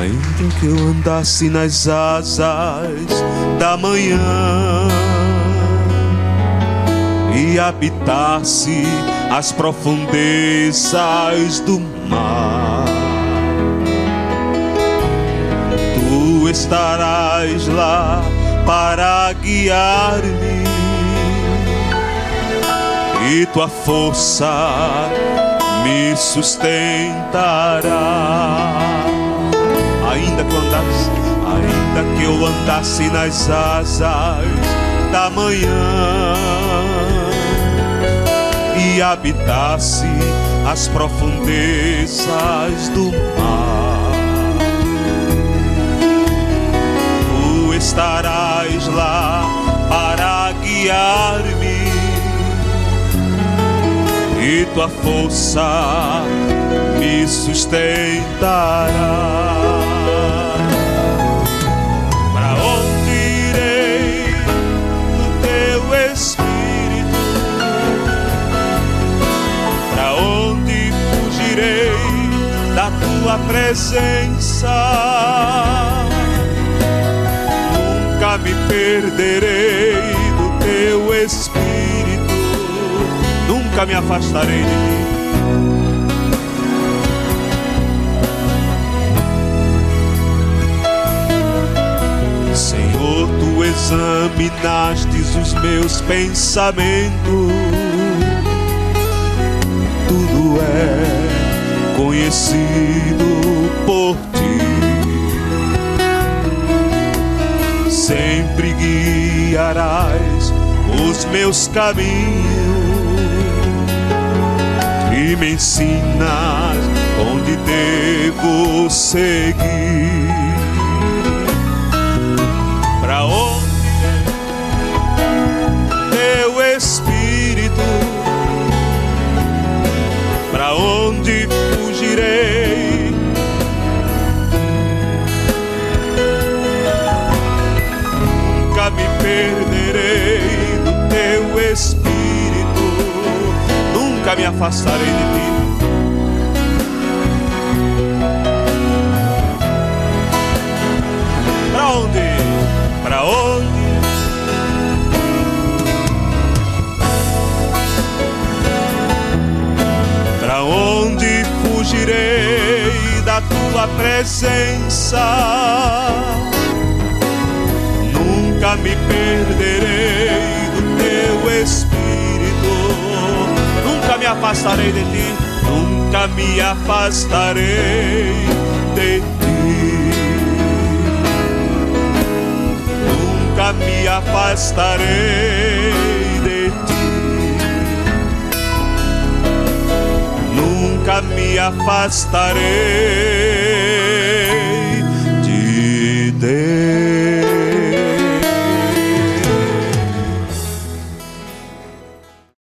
Ainda que eu andasse nas asas da manhã e habitasse as profundezas do mar, tu estarás lá para guiar-me, e tua força me sustentará. Ainda que eu andasse nas asas da manhã e habitasse as profundezas do mar, tu estarás lá para guiar-me, e tua força me sustentará. Para onde irei do teu Espírito? Para onde fugirei da tua presença? Nunca me perderei do teu Espírito, nunca me afastarei de ti. Senhor, tu examinastes os meus pensamentos, tudo é conhecido por ti. Sempre guiarás os meus caminhos e me ensinas onde devo seguir. Para onde teu Espírito? Para onde fugirei? Nunca me perderei do teu Espírito, nunca me afastarei de ti. Para onde? Para onde? Para onde fugirei da tua presença? Nunca me perderei do teu Espírito, nunca me afastarei de ti, nunca me afastarei de ti. Nunca me afastarei de ti, nunca me afastarei